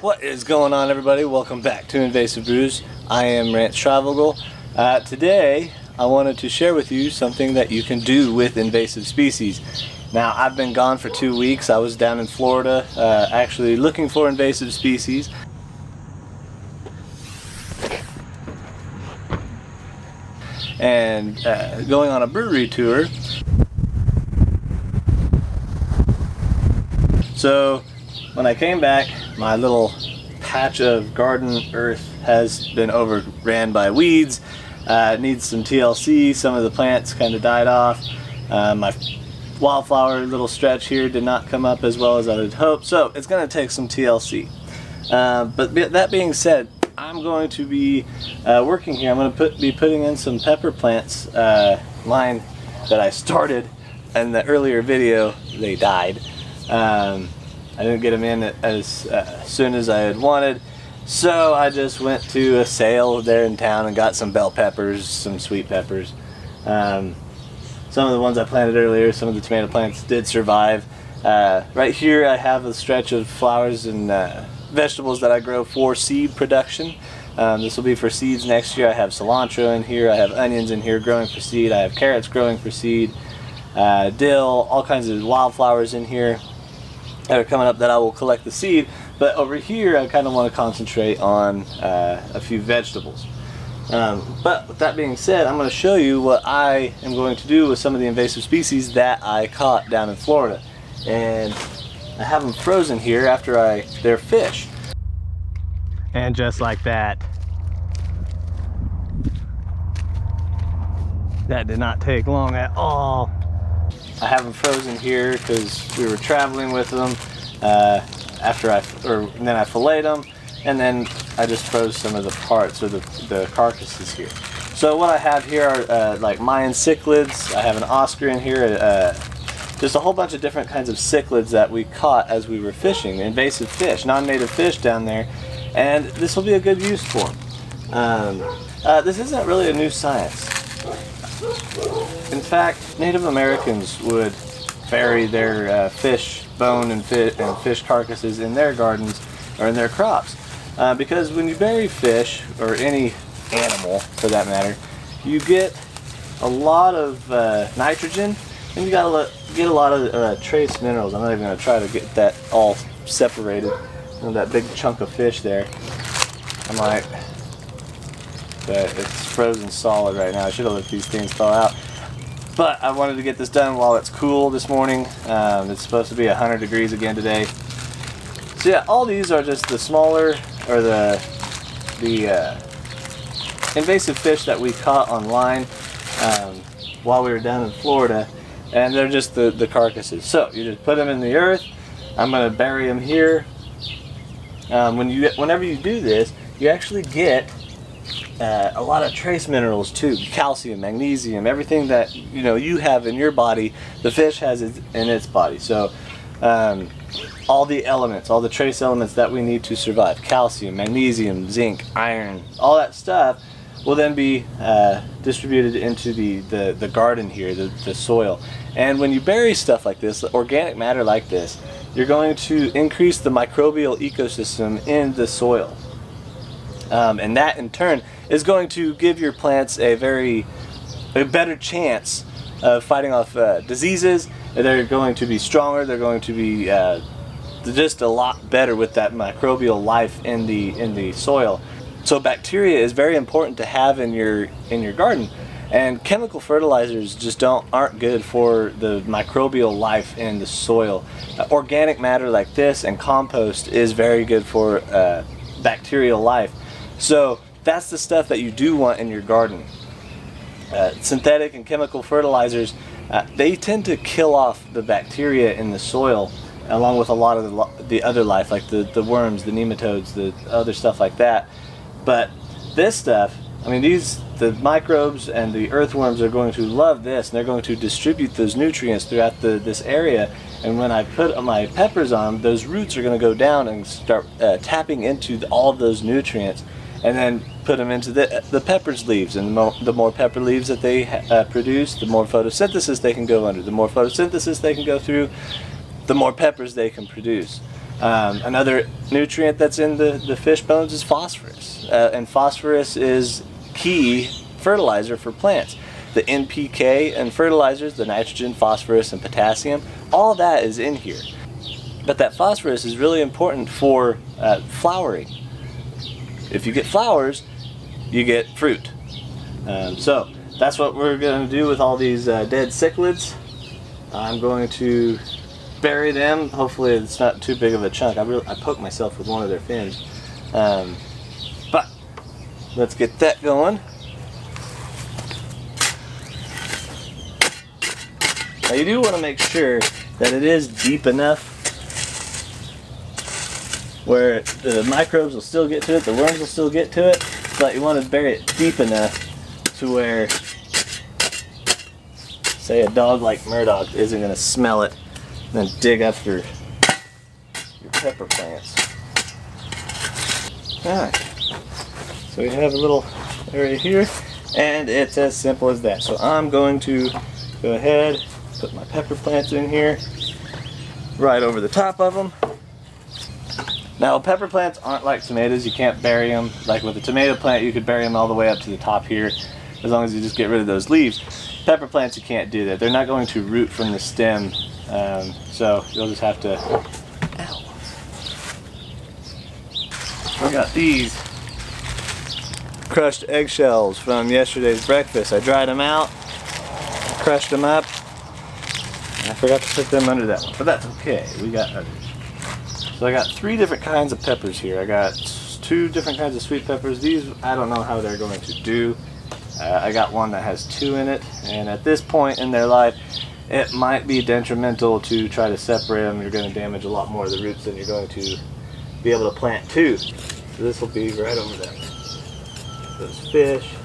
What is going on, everybody? Welcome back to Invasive Brews. I am Rance Travelgal. Today I wanted to share with you something that you can do with invasive species. Now, I've been gone for 2 weeks. I was down in Florida actually looking for invasive species. And going on a brewery tour. So when I came back, my little patch of garden earth has been overran by weeds. It needs some TLC. Some of the plants kind of died off. My wildflower little stretch here did not come up as well as I had hoped, so it's going to take some TLC. But that being said, I'm going to be working here. I'm going to be putting in some pepper plants, line that I started in the earlier video. They died. I didn't get them in as soon as I had wanted, so I just went to a sale there in town and got some bell peppers, some sweet peppers. Some of the ones I planted earlier, some of the tomato plants did survive. Right here I have a stretch of flowers and vegetables that I grow for seed production. This will be for seeds next year. I have cilantro in here, I have onions in here growing for seed, I have carrots growing for seed, dill, all kinds of wildflowers in here that are coming up that I will collect the seed. But over here I kind of want to concentrate on a few vegetables. But with that being said, I'm going to show you what I am going to do with some of the invasive species that I caught down in Florida. And I have them frozen here after they're fish. And just like that, that did not take long at all. I have them frozen here because we were traveling with them. And then I filleted them, and then I just froze some of the parts or the carcasses here. So what I have here are like Mayan cichlids. I have an Oscar in here. Just a whole bunch of different kinds of cichlids that we caught as we were fishing. Invasive fish, non-native fish down there, and this will be a good use for them. This isn't really a new science. In fact, Native Americans would bury their fish bone and fish carcasses in their gardens or in their crops. Because when you bury fish, or any animal for that matter, you get a lot of nitrogen, and you get a lot of trace minerals. I'm not even going to try to get that all separated. That big chunk of fish there. But it's frozen solid right now. I should have let these things thaw out. But I wanted to get this done while it's cool this morning. It's supposed to be 100 degrees again today. So yeah, all these are just the smaller, or the invasive fish that we caught online while we were down in Florida, and they're just the carcasses. So you just put them in the earth. I'm going to bury them here. Whenever you do this, you actually get a lot of trace minerals too. Calcium, magnesium, everything that you have in your body, the fish has it in its body. So all the elements, all the trace elements that we need to survive, calcium, magnesium, zinc, iron, all that stuff will then be distributed into the garden here, the soil. And when you bury stuff like this, organic matter like this, you're going to increase the microbial ecosystem in the soil. And that in turn is going to give your plants a better chance of fighting off diseases. They're going to be stronger. They're going to be just a lot better with that microbial life in the soil. So bacteria is very important to have in your garden, and chemical fertilizers just aren't good for the microbial life in the soil. Organic matter like this and compost is very good for bacterial life. So that's the stuff that you do want in your garden. Synthetic and chemical fertilizers, they tend to kill off the bacteria in the soil, along with a lot of the other life, like the worms, the nematodes, the other stuff like that. But this stuff, the microbes and the earthworms are going to love this, and they're going to distribute those nutrients throughout this area. And when I put my peppers on them, those roots are going to go down and start tapping into all of those nutrients, and then put them into the pepper's leaves. And the more pepper leaves that they produce, the more photosynthesis they can go under. The more photosynthesis they can go through, the more peppers they can produce. Another nutrient that's in the fish bones is phosphorus, and phosphorus is key fertilizer for plants. The NPK and fertilizers, the nitrogen, phosphorus, and potassium, all that is in here. But that phosphorus is really important for flowering. If you get flowers, you get fruit. So that's what we're going to do with all these dead cichlids. I'm going to bury them. Hopefully it's not too big of a chunk. I poked myself with one of their fins. But let's get that going. Now you do want to make sure that it is deep enough where the microbes will still get to it, the worms will still get to it, but you want to bury it deep enough to where, say, a dog like Murdoch isn't going to smell it and then dig up your pepper plants. Alright, so we have a little area here, and it's as simple as that. So I'm going to go ahead, put my pepper plants in here, right over the top of them. Now, pepper plants aren't like tomatoes. You can't bury them. Like with a tomato plant, you could bury them all the way up to the top here, as long as you just get rid of those leaves. Pepper plants, you can't do that. They're not going to root from the stem, so you'll just have to... Ow. I got these crushed eggshells from yesterday's breakfast. I dried them out, crushed them up, and I forgot to put them under that one, but that's okay. We got others. So I got 3 different kinds of peppers here. I got 2 different kinds of sweet peppers. These, I don't know how they're going to do. I got one that has 2 in it, and at this point in their life, it might be detrimental to try to separate them. You're going to damage a lot more of the roots than you're going to be able to plant 2. So this will be right over there. Those fish.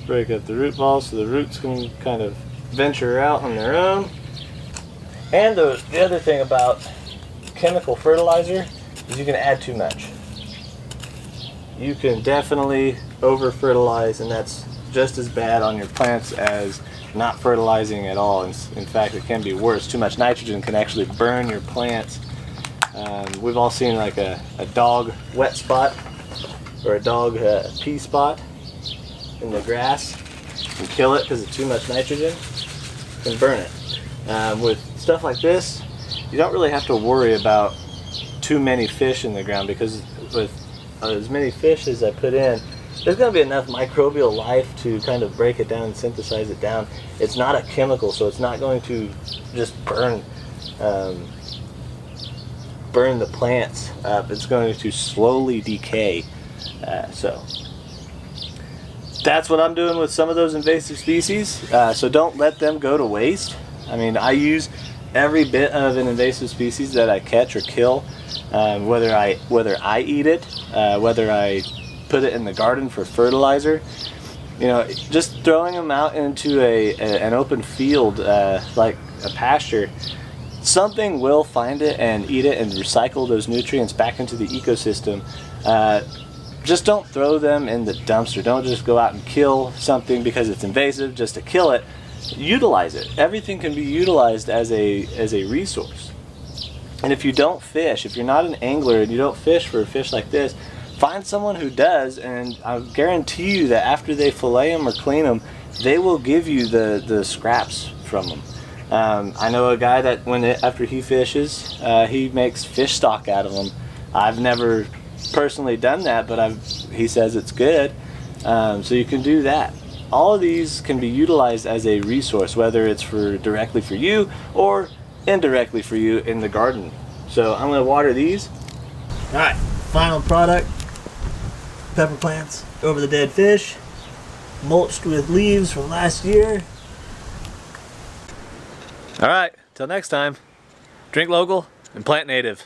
Break up the root ball so the roots can kind of venture out on their own. And the other thing about chemical fertilizer is you can add too much. You can definitely over fertilize, and that's just as bad on your plants as not fertilizing at all. In fact, it can be worse. Too much nitrogen can actually burn your plants. We've all seen like a dog wet spot or a dog pee spot in the grass and kill it because of too much nitrogen and burn it. With stuff like this, you don't really have to worry about too many fish in the ground, because with as many fish as I put in, there's going to be enough microbial life to kind of break it down and synthesize it down. It's not a chemical, so it's not going to just burn the plants up. It's going to slowly decay. So that's what I'm doing with some of those invasive species. So don't let them go to waste. I mean, I use every bit of an invasive species that I catch or kill, whether I eat it, whether I put it in the garden for fertilizer. You know, just throwing them out into an open field like a pasture, something will find it and eat it and recycle those nutrients back into the ecosystem. Just don't throw them in the dumpster. Don't just go out and kill something because it's invasive just to kill it. Utilize it. Everything can be utilized as a resource. And if you don't fish, if you're not an angler and you don't fish for a fish like this, find someone who does, and I guarantee you that after they fillet them or clean them, they will give you the scraps from them. I know a guy that after he fishes, he makes fish stock out of them. I've never personally done that, but he says it's good. So you can do that. All of these can be utilized as a resource, whether it's directly for you or indirectly for you in the garden. So I'm going to water these. All right, final product: pepper plants over the dead fish, mulched with leaves from last year. All right, till next time, drink local and plant native.